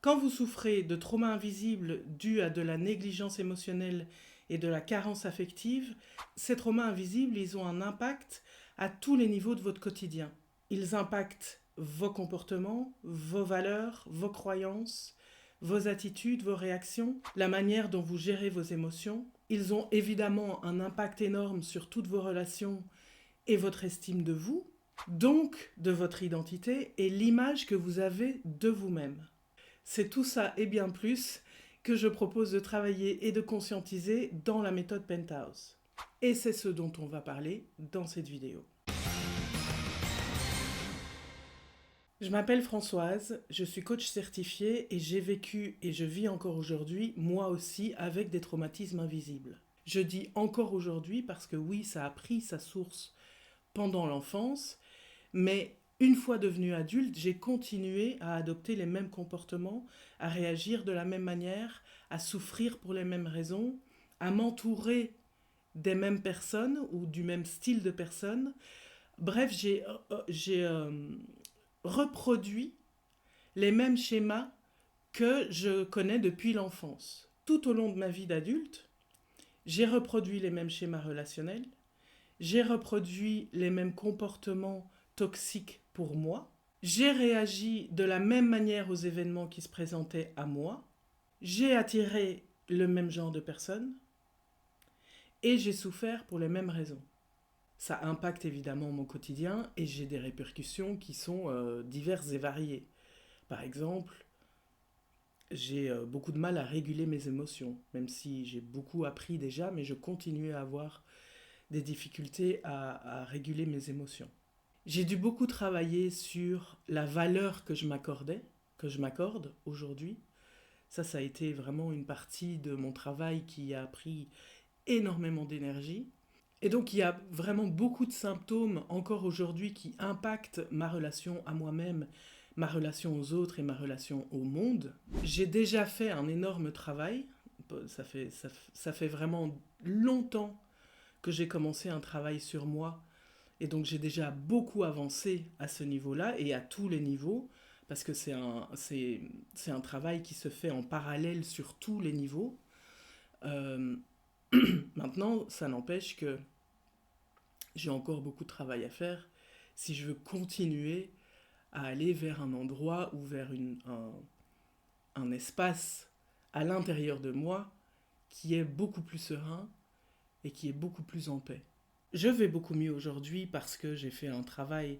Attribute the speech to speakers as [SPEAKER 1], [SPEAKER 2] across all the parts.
[SPEAKER 1] Quand vous souffrez de traumas invisibles dus à de la négligence émotionnelle et de la carence affective, ces traumas invisibles, ils ont un impact à tous les niveaux de votre quotidien. Ils impactent vos comportements, vos valeurs, vos croyances, vos attitudes, vos réactions, la manière dont vous gérez vos émotions. Ils ont évidemment un impact énorme sur toutes vos relations et votre estime de vous, donc de votre identité et l'image que vous avez de vous-même. C'est tout ça et bien plus que je propose de travailler et de conscientiser dans la méthode Penthouse. Et c'est ce dont on va parler dans cette vidéo. Je m'appelle Françoise, je suis coach certifiée et j'ai vécu et je vis encore aujourd'hui, moi aussi, avec des traumatismes invisibles. Je dis encore aujourd'hui parce que oui, ça a pris sa source pendant l'enfance, mais une fois devenue adulte, j'ai continué à adopter les mêmes comportements, à réagir de la même manière, à souffrir pour les mêmes raisons, à m'entourer des mêmes personnes ou du même style de personnes. Bref, j'ai reproduit les mêmes schémas que je connais depuis l'enfance. Tout au long de ma vie d'adulte, j'ai reproduit les mêmes schémas relationnels, j'ai reproduit les mêmes comportements toxiques pour moi, j'ai réagi de la même manière aux événements qui se présentaient à moi, j'ai attiré le même genre de personnes et j'ai souffert pour les mêmes raisons. Ça impacte évidemment mon quotidien et j'ai des répercussions qui sont diverses et variées. Par exemple, j'ai beaucoup de mal à réguler mes émotions, même si j'ai beaucoup appris déjà, mais je continue à avoir des difficultés à réguler mes émotions. J'ai dû beaucoup travailler sur la valeur que je m'accorde aujourd'hui. Ça a été vraiment une partie de mon travail qui a pris énormément d'énergie. Et donc il y a vraiment beaucoup de symptômes encore aujourd'hui qui impactent ma relation à moi-même, ma relation aux autres et ma relation au monde. J'ai déjà fait un énorme travail. Ça fait vraiment longtemps que j'ai commencé un travail sur moi. Et donc j'ai déjà beaucoup avancé à ce niveau-là et à tous les niveaux, parce que c'est un travail qui se fait en parallèle sur tous les niveaux. Euh, Maintenant, ça n'empêche que j'ai encore beaucoup de travail à faire si je veux continuer à aller vers un endroit ou vers un espace à l'intérieur de moi qui est beaucoup plus serein et qui est beaucoup plus en paix. Je vais beaucoup mieux aujourd'hui parce que j'ai fait un travail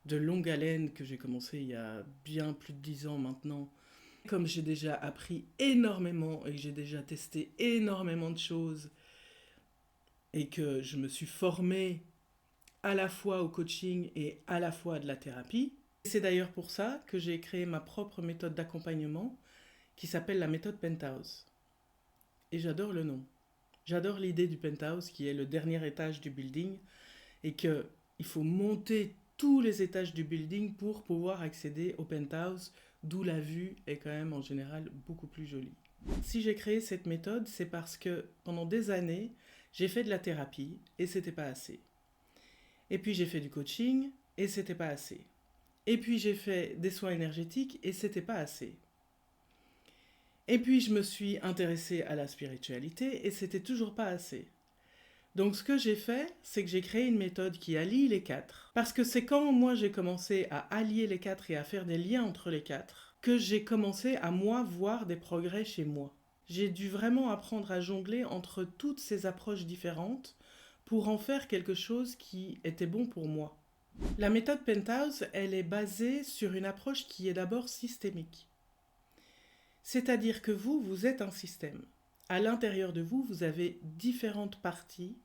[SPEAKER 1] de longue haleine que j'ai commencé il y a bien plus de 10 ans maintenant. Comme j'ai déjà appris énormément et que j'ai déjà testé énormément de choses et que je me suis formée à la fois au coaching et à la fois à de la thérapie. C'est d'ailleurs pour ça que j'ai créé ma propre méthode d'accompagnement qui s'appelle la méthode Penthouse. Et j'adore le nom. J'adore l'idée du penthouse qui est le dernier étage du building et qu'il faut monter tous les étages du building pour pouvoir accéder au penthouse, d'où la vue est quand même en général beaucoup plus jolie. Si j'ai créé cette méthode, c'est parce que pendant des années, j'ai fait de la thérapie et c'était pas assez. Et puis j'ai fait du coaching et c'était pas assez. Et puis j'ai fait des soins énergétiques et c'était pas assez. Et puis je me suis intéressée à la spiritualité et c'était toujours pas assez. Donc ce que j'ai fait, c'est que j'ai créé une méthode qui allie les quatre. Parce que c'est quand moi j'ai commencé à allier les quatre et à faire des liens entre les quatre que j'ai commencé à moi voir des progrès chez moi. J'ai dû vraiment apprendre à jongler entre toutes ces approches différentes pour en faire quelque chose qui était bon pour moi. La méthode Penthouse, elle est basée sur une approche qui est d'abord systémique. C'est-à-dire que vous êtes un système. À l'intérieur de vous, vous avez différentes parties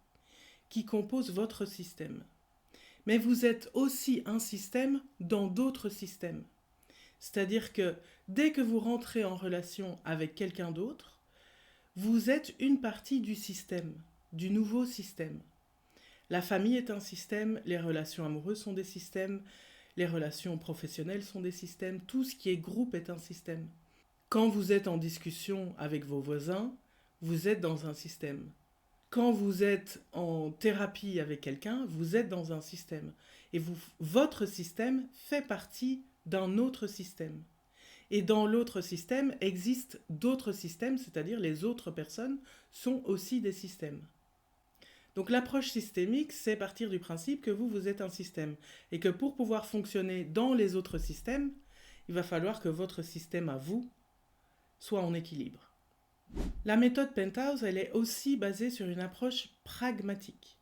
[SPEAKER 1] qui composent votre système. Mais vous êtes aussi un système dans d'autres systèmes. C'est-à-dire que dès que vous rentrez en relation avec quelqu'un d'autre, vous êtes une partie du système, du nouveau système. La famille est un système, les relations amoureuses sont des systèmes, les relations professionnelles sont des systèmes, tout ce qui est groupe est un système. Quand vous êtes en discussion avec vos voisins, vous êtes dans un système. Quand vous êtes en thérapie avec quelqu'un, vous êtes dans un système. Et votre système fait partie d'un autre système. Et dans l'autre système existent d'autres systèmes, c'est-à-dire les autres personnes sont aussi des systèmes. Donc l'approche systémique, c'est partir du principe que vous êtes un système. Et que pour pouvoir fonctionner dans les autres systèmes, il va falloir que votre système à vous soit en équilibre. La méthode Penthouse, elle est aussi basée sur une approche pragmatique.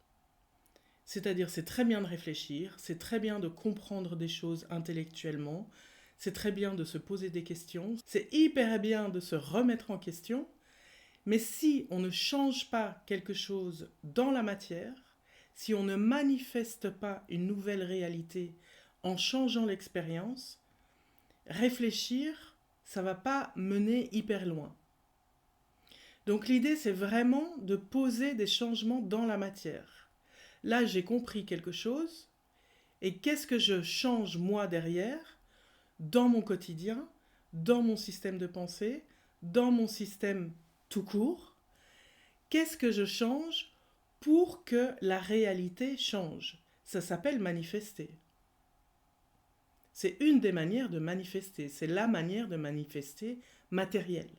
[SPEAKER 1] C'est-à-dire, c'est très bien de réfléchir, c'est très bien de comprendre des choses intellectuellement, c'est très bien de se poser des questions, c'est hyper bien de se remettre en question, mais si on ne change pas quelque chose dans la matière, si on ne manifeste pas une nouvelle réalité en changeant l'expérience, réfléchir, ça ne va pas mener hyper loin. Donc l'idée, c'est vraiment de poser des changements dans la matière. Là, j'ai compris quelque chose, et qu'est-ce que je change moi derrière, dans mon quotidien, dans mon système de pensée, dans mon système tout court? Qu'est-ce que je change pour que la réalité change? Ça s'appelle manifester. C'est une des manières de manifester, c'est la manière de manifester matérielle.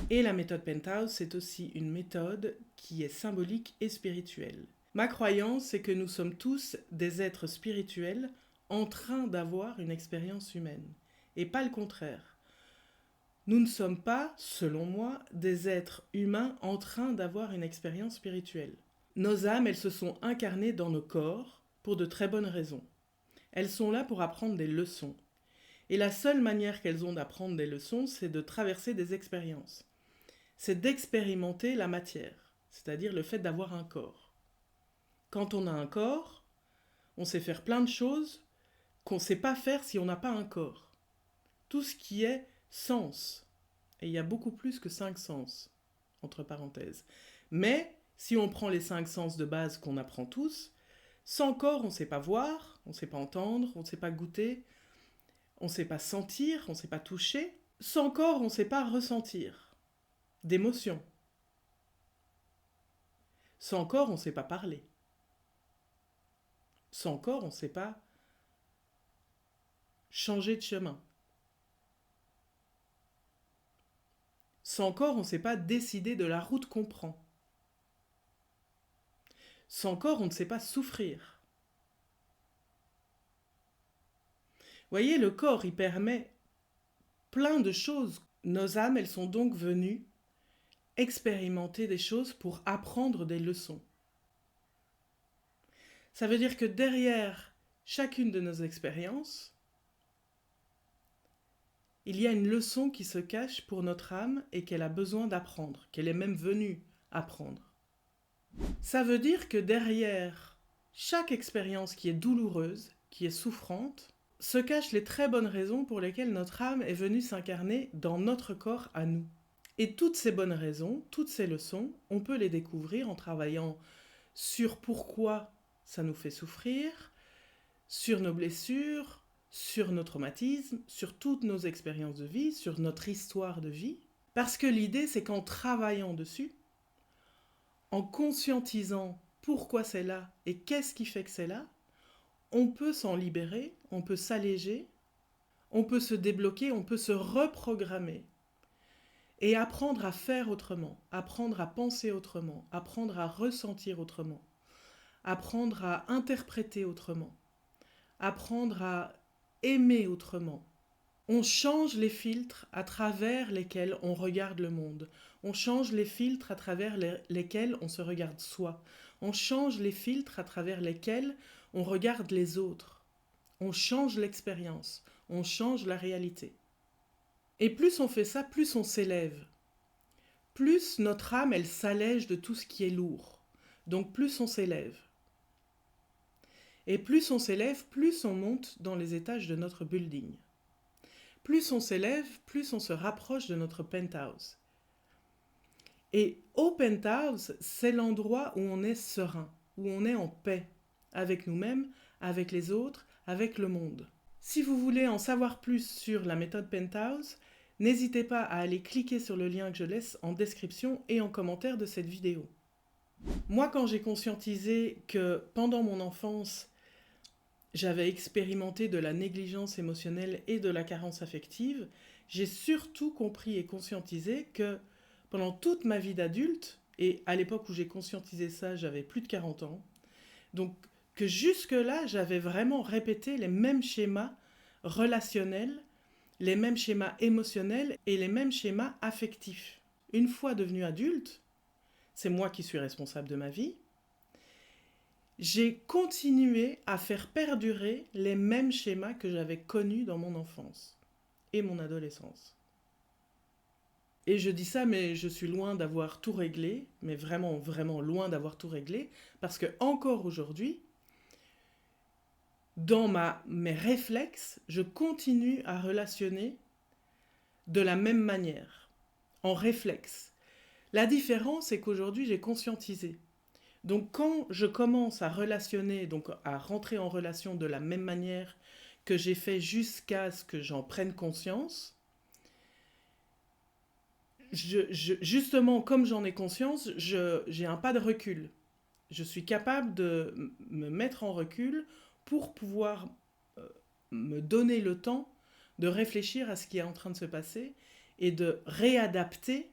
[SPEAKER 1] Et la méthode Penthouse, c'est aussi une méthode qui est symbolique et spirituelle. Ma croyance, c'est que nous sommes tous des êtres spirituels en train d'avoir une expérience humaine, et pas le contraire. Nous ne sommes pas, selon moi, des êtres humains en train d'avoir une expérience spirituelle. Nos âmes, elles se sont incarnées dans nos corps pour de très bonnes raisons. Elles sont là pour apprendre des leçons. Et la seule manière qu'elles ont d'apprendre des leçons, c'est de traverser des expériences. C'est d'expérimenter la matière, c'est-à-dire le fait d'avoir un corps. Quand on a un corps, on sait faire plein de choses qu'on ne sait pas faire si on n'a pas un corps. Tout ce qui est sens, et il y a beaucoup plus que 5 sens, entre parenthèses. Mais si on prend les 5 sens de base qu'on apprend tous, sans corps, on ne sait pas voir, on ne sait pas entendre, on ne sait pas goûter, on ne sait pas sentir, on ne sait pas toucher. Sans corps, on ne sait pas ressentir d'émotions. Sans corps, on ne sait pas parler. Sans corps, on ne sait pas changer de chemin. Sans corps, on ne sait pas décider de la route qu'on prend. Sans corps, on ne sait pas souffrir. Vous voyez, le corps, il permet plein de choses. Nos âmes, elles sont donc venues expérimenter des choses pour apprendre des leçons. Ça veut dire que derrière chacune de nos expériences, il y a une leçon qui se cache pour notre âme et qu'elle a besoin d'apprendre, qu'elle est même venue apprendre. Ça veut dire que derrière chaque expérience qui est douloureuse, qui est souffrante, se cachent les très bonnes raisons pour lesquelles notre âme est venue s'incarner dans notre corps à nous. Et toutes ces bonnes raisons, toutes ces leçons, on peut les découvrir en travaillant sur pourquoi ça nous fait souffrir, sur nos blessures, sur nos traumatismes, sur toutes nos expériences de vie, sur notre histoire de vie. Parce que l'idée, c'est qu'en travaillant dessus, en conscientisant pourquoi c'est là et qu'est-ce qui fait que c'est là, on peut s'en libérer, on peut s'alléger, on peut se débloquer, on peut se reprogrammer et apprendre à faire autrement, apprendre à penser autrement, apprendre à ressentir autrement, apprendre à interpréter autrement, apprendre à aimer autrement. On change les filtres à travers lesquels on regarde le monde. On change les filtres à travers lesquels on se regarde soi. On change les filtres à travers lesquels on regarde les autres. On change l'expérience. On change la réalité. Et plus on fait ça, plus on s'élève. Plus notre âme, elle s'allège de tout ce qui est lourd. Donc plus on s'élève. Et plus on s'élève, plus on monte dans les étages de notre building. Plus on s'élève, plus on se rapproche de notre penthouse. Et au penthouse, c'est l'endroit où on est serein, où on est en paix avec nous-mêmes, avec les autres, avec le monde. Si vous voulez en savoir plus sur la méthode Penthouse, n'hésitez pas à aller cliquer sur le lien que je laisse en description et en commentaire de cette vidéo. Moi, quand j'ai conscientisé que pendant mon enfance, j'avais expérimenté de la négligence émotionnelle et de la carence affective, j'ai surtout compris et conscientisé que pendant toute ma vie d'adulte, et à l'époque où j'ai conscientisé ça, j'avais plus de 40 ans, donc que jusque-là, j'avais vraiment répété les mêmes schémas relationnels, les mêmes schémas émotionnels et les mêmes schémas affectifs. Une fois devenu adulte, c'est moi qui suis responsable de ma vie, j'ai continué à faire perdurer les mêmes schémas que j'avais connus dans mon enfance et mon adolescence. Et je dis ça, mais je suis loin d'avoir tout réglé, mais vraiment, vraiment loin d'avoir tout réglé, parce que encore aujourd'hui, dans mes réflexes, je continue à relationner de la même manière, en réflexe. La différence, c'est qu'aujourd'hui, j'ai conscientisé. Donc quand je commence à relationner, donc à rentrer en relation de la même manière que j'ai fait jusqu'à ce que j'en prenne conscience, justement, comme j'en ai conscience, j'ai un pas de recul. Je suis capable de me mettre en recul pour pouvoir me donner le temps de réfléchir à ce qui est en train de se passer et de réadapter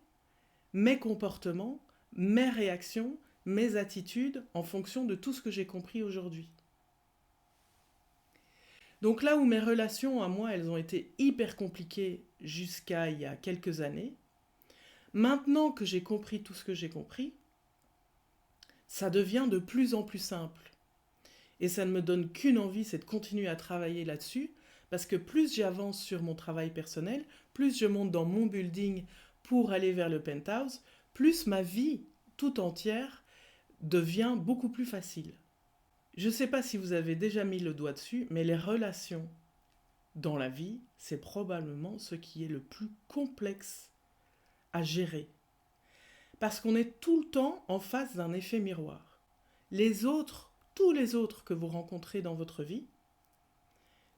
[SPEAKER 1] mes comportements, mes réactions, mes attitudes en fonction de tout ce que j'ai compris aujourd'hui. Donc là où mes relations à moi, elles ont été hyper compliquées jusqu'à il y a quelques années, maintenant que j'ai compris tout ce que j'ai compris, ça devient de plus en plus simple. Et ça ne me donne qu'une envie, c'est de continuer à travailler là-dessus, parce que plus j'avance sur mon travail personnel, plus je monte dans mon building pour aller vers le penthouse, plus ma vie tout entière devient beaucoup plus facile. Je ne sais pas si vous avez déjà mis le doigt dessus, mais les relations dans la vie, c'est probablement ce qui est le plus complexe à gérer. Parce qu'on est tout le temps en face d'un effet miroir. Les autres, tous les autres que vous rencontrez dans votre vie,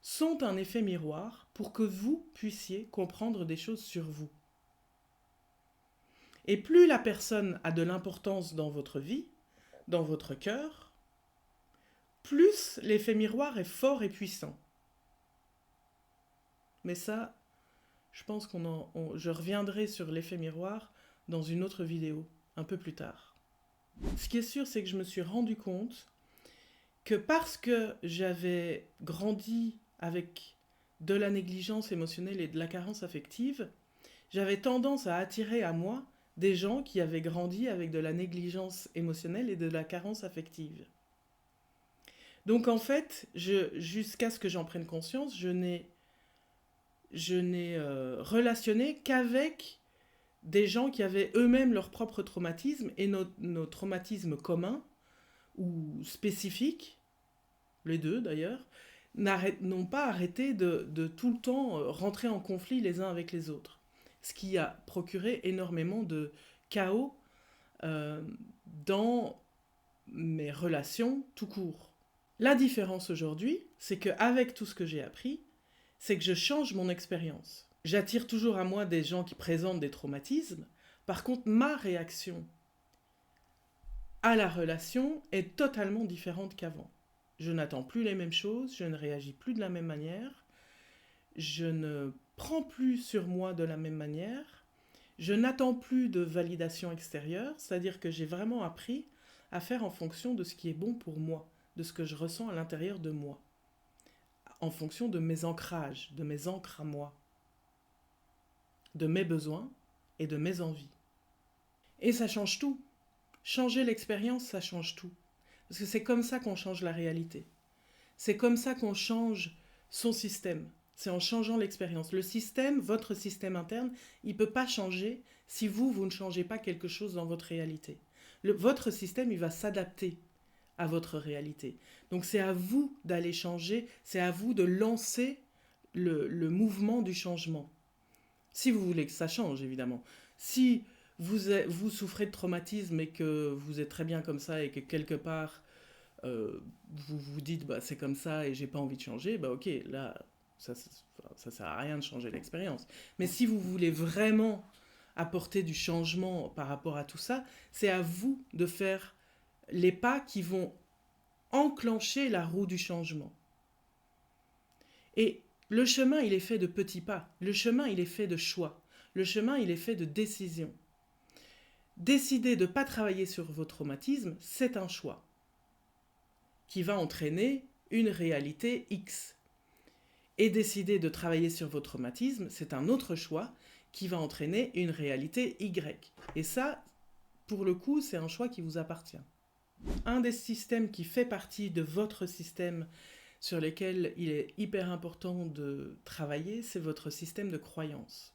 [SPEAKER 1] sont un effet miroir pour que vous puissiez comprendre des choses sur vous. Et plus la personne a de l'importance dans votre vie, dans votre cœur, plus l'effet miroir est fort et puissant. Mais ça, je pense je reviendrai sur l'effet miroir dans une autre vidéo, un peu plus tard. Ce qui est sûr, c'est que je me suis rendu compte que parce que j'avais grandi avec de la négligence émotionnelle et de la carence affective, j'avais tendance à attirer à moi des gens qui avaient grandi avec de la négligence émotionnelle et de la carence affective. Donc en fait, jusqu'à ce que j'en prenne conscience, je n'ai relationné qu'avec des gens qui avaient eux-mêmes leur propre traumatisme et nos traumatismes communs ou spécifiques, les deux d'ailleurs, n'ont pas arrêté de tout le temps rentrer en conflit les uns avec les autres. Ce qui a procuré énormément de chaos dans mes relations tout court. La différence aujourd'hui, c'est qu'avec tout ce que j'ai appris, c'est que je change mon expérience. J'attire toujours à moi des gens qui présentent des traumatismes. Par contre, ma réaction à la relation est totalement différente qu'avant. Je n'attends plus les mêmes choses, je ne réagis plus de la même manière, je ne prends plus sur moi de la même manière, je n'attends plus de validation extérieure, c'est-à-dire que j'ai vraiment appris à faire en fonction de ce qui est bon pour moi, de ce que je ressens à l'intérieur de moi, en fonction de mes ancrages, de mes ancres à moi, de mes besoins et de mes envies. Et ça change tout. Changer l'expérience, ça change tout. Parce que c'est comme ça qu'on change la réalité. C'est comme ça qu'on change son système. C'est en changeant l'expérience. Le système, votre système interne, il ne peut pas changer si vous ne changez pas quelque chose dans votre réalité. Votre système, il va s'adapter à votre réalité. Donc c'est à vous d'aller changer, c'est à vous de lancer le mouvement du changement. Si vous voulez que ça change, évidemment. Si vous souffrez de traumatisme et que vous êtes très bien comme ça et que quelque part vous vous dites bah, c'est comme ça et j'ai pas envie de changer, bah ok, là ça sert à rien de changer l'expérience. Mais si vous voulez vraiment apporter du changement par rapport à tout ça, c'est à vous de faire les pas qui vont enclencher la roue du changement. Et le chemin, il est fait de petits pas. Le chemin, il est fait de choix. Le chemin, il est fait de décisions. Décider de ne pas travailler sur vos traumatismes, c'est un choix qui va entraîner une réalité X. Et décider de travailler sur vos traumatismes, c'est un autre choix qui va entraîner une réalité Y. Et ça, pour le coup, c'est un choix qui vous appartient. Un des systèmes qui fait partie de votre système sur lesquels il est hyper important de travailler, c'est votre système de croyances.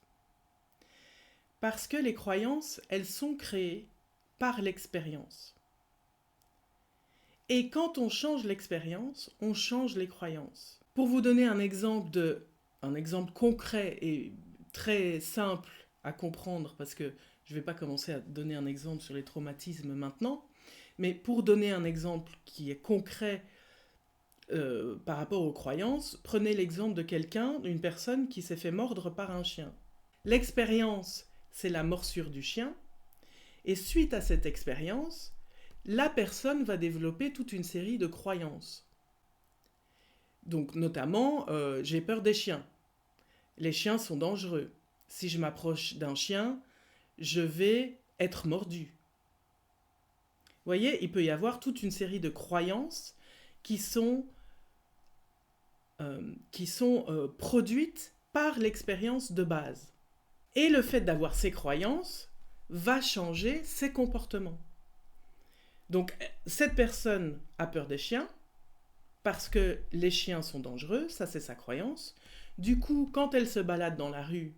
[SPEAKER 1] Parce que les croyances, elles sont créées par l'expérience. Et quand on change l'expérience, on change les croyances. Pour vous donner un exemple concret et très simple à comprendre, parce que je ne vais pas commencer à donner un exemple sur les traumatismes maintenant, mais pour donner un exemple qui est concret par rapport aux croyances, prenez l'exemple de quelqu'un, d'une personne qui s'est fait mordre par un chien. L'expérience, c'est la morsure du chien, et suite à cette expérience, la personne va développer toute une série de croyances. Donc notamment, j'ai peur des chiens. Les chiens sont dangereux. Si je m'approche d'un chien, je vais être mordu. Vous voyez, il peut y avoir toute une série de croyances qui sont produites par l'expérience de base. Et le fait d'avoir ces croyances va changer ses comportements. Donc, cette personne a peur des chiens parce que les chiens sont dangereux, ça c'est sa croyance. Du coup, quand elle se balade dans la rue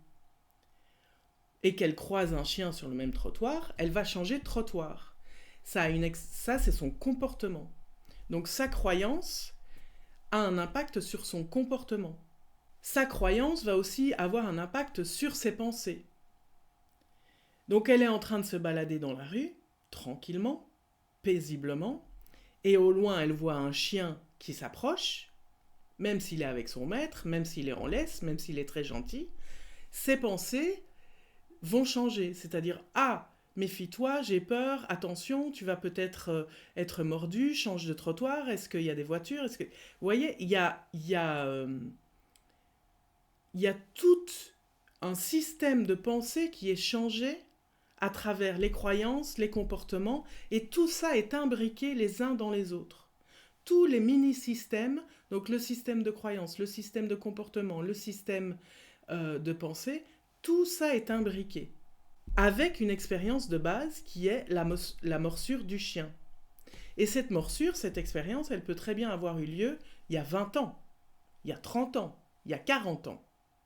[SPEAKER 1] et qu'elle croise un chien sur le même trottoir, elle va changer de trottoir. Ça, c'est son comportement. Donc, sa croyance a un impact sur son comportement. Sa croyance va aussi avoir un impact sur ses pensées. Donc elle est en train de se balader dans la rue, tranquillement, paisiblement, et au loin elle voit un chien qui s'approche, même s'il est avec son maître, même s'il est en laisse, même s'il est très gentil, ses pensées vont changer. C'est-à-dire, ah, méfie-toi, j'ai peur, attention, tu vas peut-être être mordu, change de trottoir, est-ce qu'il y a des voitures, Vous voyez, il y a tout un système de pensée qui est changé à travers les croyances, les comportements, et tout ça est imbriqué les uns dans les autres. Tous les mini-systèmes, donc le système de croyance, le système de comportement, le système de pensée, tout ça est imbriqué, avec une expérience de base qui est la morsure du chien. Et cette morsure, cette expérience, elle peut très bien avoir eu lieu il y a 20 ans, il y a 30 ans, il y a 40 ans.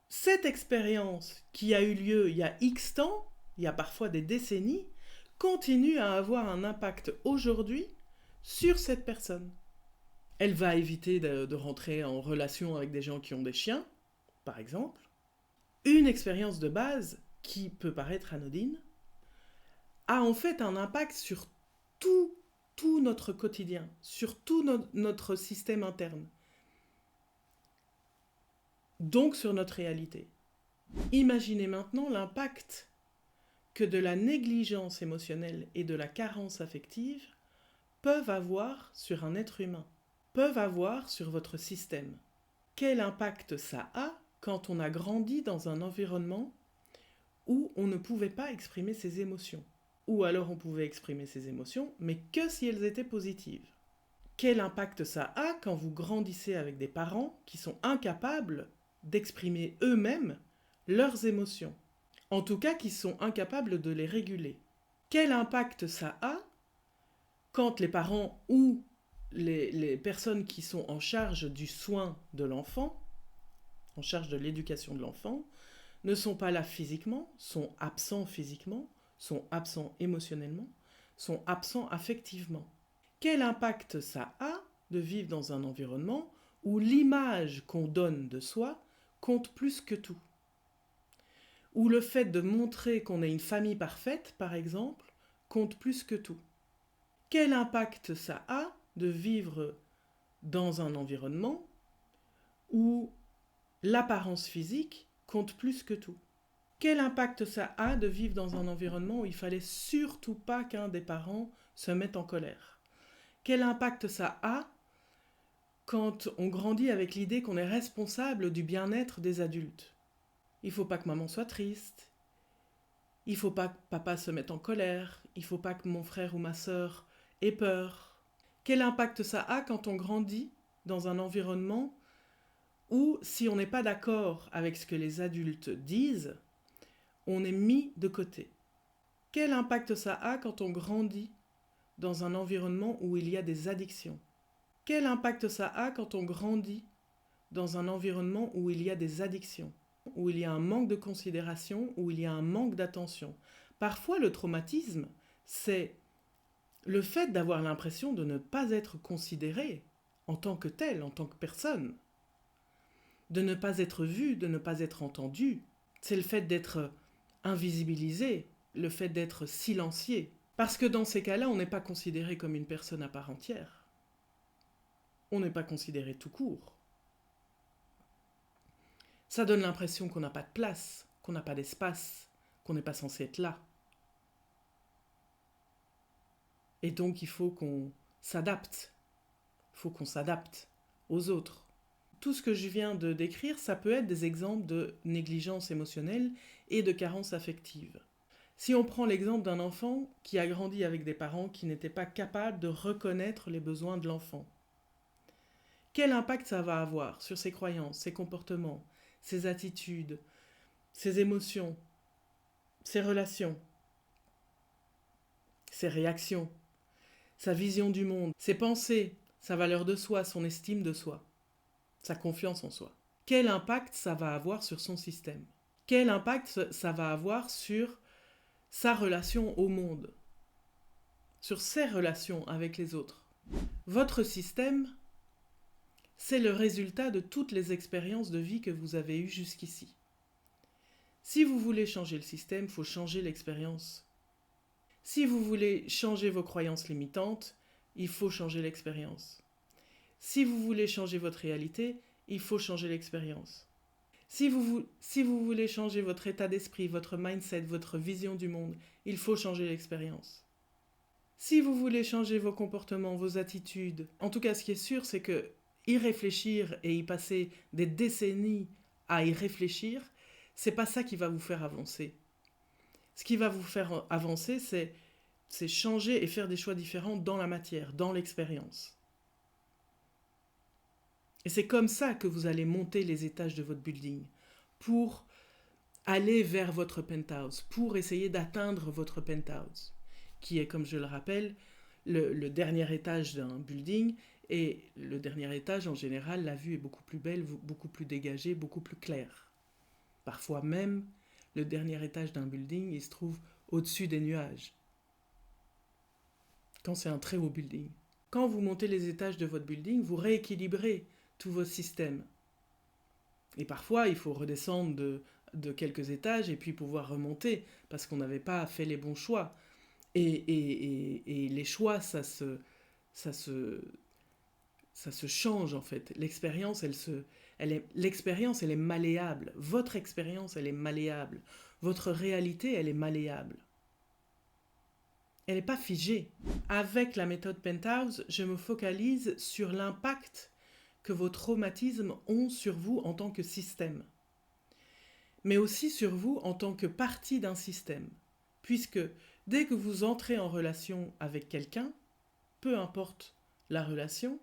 [SPEAKER 1] Cette expérience qui a eu lieu il y a X temps, il y a parfois des décennies, continue à avoir un impact aujourd'hui sur cette personne. Elle va éviter de rentrer en relation avec des gens qui ont des chiens, par exemple. Une expérience de base, qui peut paraître anodine, a en fait un impact sur tout notre quotidien, sur tout notre système interne. Donc sur notre réalité. Imaginez maintenant l'impact que de la négligence émotionnelle et de la carence affective peuvent avoir sur un être humain, peuvent avoir sur votre système. Quel impact ça a quand on a grandi dans un environnement où on ne pouvait pas exprimer ses émotions, ou alors on pouvait exprimer ses émotions, mais que si elles étaient positives. Quel impact ça a quand vous grandissez avec des parents qui sont incapables d'exprimer eux-mêmes leurs émotions, en tout cas qui sont incapables de les réguler. Quel impact ça a quand les parents ou les personnes qui sont en charge du soin de l'enfant, en charge de l'éducation de l'enfant, ne sont pas là physiquement, sont absents physiquement, sont absents émotionnellement, sont absents affectivement. Quel impact ça a de vivre dans un environnement où l'image qu'on donne de soi compte plus que tout ? Où le fait de montrer qu'on est une famille parfaite, par exemple, compte plus que tout. Quel impact ça a de vivre dans un environnement où l'apparence physique compte plus que tout? Quel impact ça a de vivre dans un environnement où il fallait surtout pas qu'un des parents se mette en colère? Quel impact ça a quand on grandit avec l'idée qu'on est responsable du bien-être des adultes. Il ne faut pas que maman soit triste, il ne faut pas que papa se mette en colère, il ne faut pas que mon frère ou ma sœur ait peur. Quel impact ça a quand on grandit dans un environnement où, si on n'est pas d'accord avec ce que les adultes disent, on est mis de côté? Quel impact ça a quand on grandit dans un environnement où il y a des addictions? Quel impact ça a quand on grandit dans un environnement où il y a des addictions, où il y a un manque de considération, où il y a un manque d'attention? Parfois, le traumatisme, c'est le fait d'avoir l'impression de ne pas être considéré en tant que tel, en tant que personne, de ne pas être vu, de ne pas être entendu. C'est le fait d'être invisibilisé, le fait d'être silencié. Parce que dans ces cas-là, on n'est pas considéré comme une personne à part entière. On n'est pas considéré tout court. Ça donne l'impression qu'on n'a pas de place, qu'on n'a pas d'espace, qu'on n'est pas censé être là. Et donc il faut qu'on s'adapte. Il faut qu'on s'adapte aux autres. Tout ce que je viens de décrire, ça peut être des exemples de négligence émotionnelle et de carence affective. Si on prend l'exemple d'un enfant qui a grandi avec des parents qui n'étaient pas capables de reconnaître les besoins de l'enfant, quel impact ça va avoir sur ses croyances, ses comportements, ses attitudes, ses émotions, ses relations, ses réactions, sa vision du monde, ses pensées, sa valeur de soi, son estime de soi, sa confiance en soi? Quel impact ça va avoir sur son système? Quel impact ça va avoir sur sa relation au monde, sur ses relations avec les autres? Votre système, c'est le résultat de toutes les expériences de vie que vous avez eues jusqu'ici. Si vous voulez changer le système, il faut changer l'expérience. Si vous voulez changer vos croyances limitantes, il faut changer l'expérience. Si vous voulez changer votre réalité, il faut changer l'expérience. Si vous voulez changer votre état d'esprit, votre mindset, votre vision du monde, il faut changer l'expérience. Si vous voulez changer vos comportements, vos attitudes, en tout cas ce qui est sûr, c'est que y réfléchir et y passer des décennies à y réfléchir, c'est pas ça qui va vous faire avancer. Ce qui va vous faire avancer, c'est changer et faire des choix différents dans la matière, dans l'expérience. Et c'est comme ça que vous allez monter les étages de votre building, pour aller vers votre penthouse, pour essayer d'atteindre votre penthouse, qui est, comme je le rappelle, le dernier étage d'un building. Et le dernier étage, en général, la vue est beaucoup plus belle, beaucoup plus dégagée, beaucoup plus claire. Parfois même, le dernier étage d'un building, il se trouve au-dessus des nuages, quand c'est un très haut building. Quand vous montez les étages de votre building, vous rééquilibrez tous vos systèmes. Et parfois, il faut redescendre de quelques étages et puis pouvoir remonter, parce qu'on n'avait pas fait les bons choix. Et les choix, ça se change en fait. L'expérience, l'expérience, elle est malléable. Votre expérience, elle est malléable. Votre réalité, elle est malléable. Elle n'est pas figée. Avec la méthode Penthouse, je me focalise sur l'impact que vos traumatismes ont sur vous en tant que système, mais aussi sur vous en tant que partie d'un système. Puisque dès que vous entrez en relation avec quelqu'un, peu importe la relation,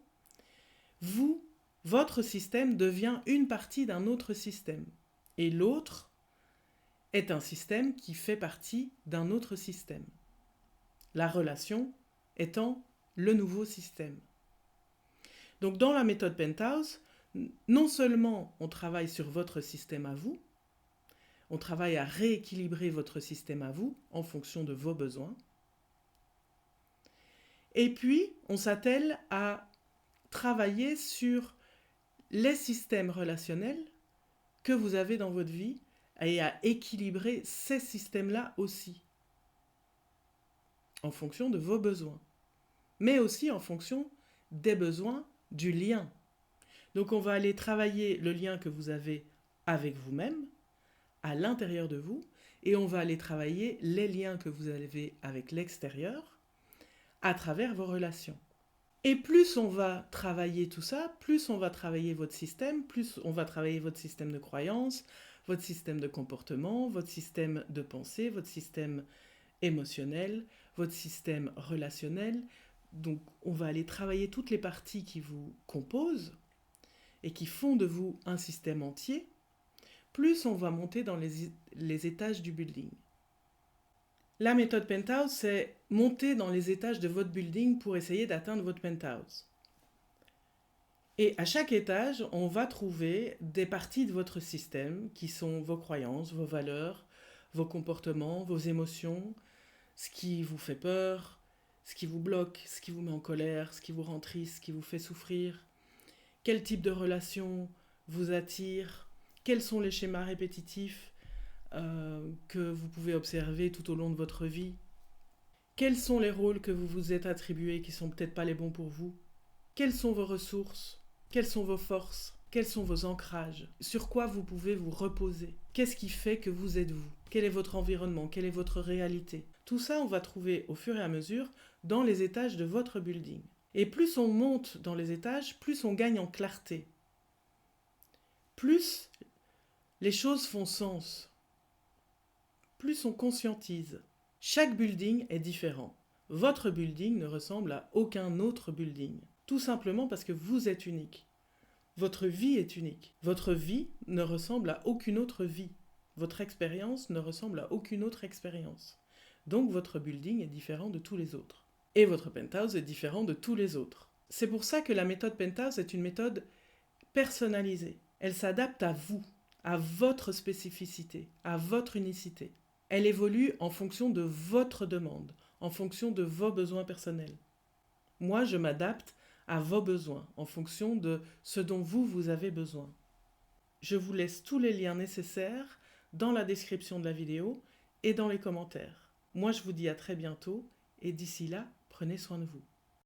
[SPEAKER 1] votre système devient une partie d'un autre système. Et l'autre est un système qui fait partie d'un autre système. La relation étant le nouveau système. Donc dans la méthode Penthouse, non seulement on travaille sur votre système à vous, on travaille à rééquilibrer votre système à vous en fonction de vos besoins, et puis on s'attelle à travailler sur les systèmes relationnels que vous avez dans votre vie et à équilibrer ces systèmes-là aussi, en fonction de vos besoins, mais aussi en fonction des besoins du lien. Donc on va aller travailler le lien que vous avez avec vous-même, à l'intérieur de vous, et on va aller travailler les liens que vous avez avec l'extérieur à travers vos relations. Et plus on va travailler tout ça, plus on va travailler votre système, plus on va travailler votre système de croyance, votre système de comportement, votre système de pensée, votre système émotionnel, votre système relationnel. Donc on va aller travailler toutes les parties qui vous composent et qui font de vous un système entier, plus on va monter dans les étages du building. La méthode Penthouse, c'est monter dans les étages de votre building pour essayer d'atteindre votre penthouse. Et à chaque étage, on va trouver des parties de votre système qui sont vos croyances, vos valeurs, vos comportements, vos émotions, ce qui vous fait peur, ce qui vous bloque, ce qui vous met en colère, ce qui vous rend triste, ce qui vous fait souffrir, quel type de relation vous attire, quels sont les schémas répétitifs que vous pouvez observer tout au long de votre vie, quels sont les rôles que vous vous êtes attribués qui sont peut-être pas les bons pour vous, quelles sont vos ressources, quelles sont vos forces, quels sont vos ancrages, sur quoi vous pouvez vous reposer, qu'est-ce qui fait que vous êtes vous, quel est votre environnement, quelle est votre réalité. Tout ça, on va trouver au fur et à mesure dans les étages de votre building. Et plus on monte dans les étages, plus on gagne en clarté. Plus les choses font sens. Plus on conscientise. Chaque building est différent. Votre building ne ressemble à aucun autre building. Tout simplement parce que vous êtes unique. Votre vie est unique. Votre vie ne ressemble à aucune autre vie. Votre expérience ne ressemble à aucune autre expérience. Donc votre building est différent de tous les autres. Et votre penthouse est différent de tous les autres. C'est pour ça que la méthode Penthouse est une méthode personnalisée. Elle s'adapte à vous, à votre spécificité, à votre unicité. Elle évolue en fonction de votre demande, en fonction de vos besoins personnels. Moi, je m'adapte à vos besoins, en fonction de ce dont vous avez besoin. Je vous laisse tous les liens nécessaires dans la description de la vidéo et dans les commentaires. Moi, je vous dis à très bientôt et d'ici là, prenez soin de vous.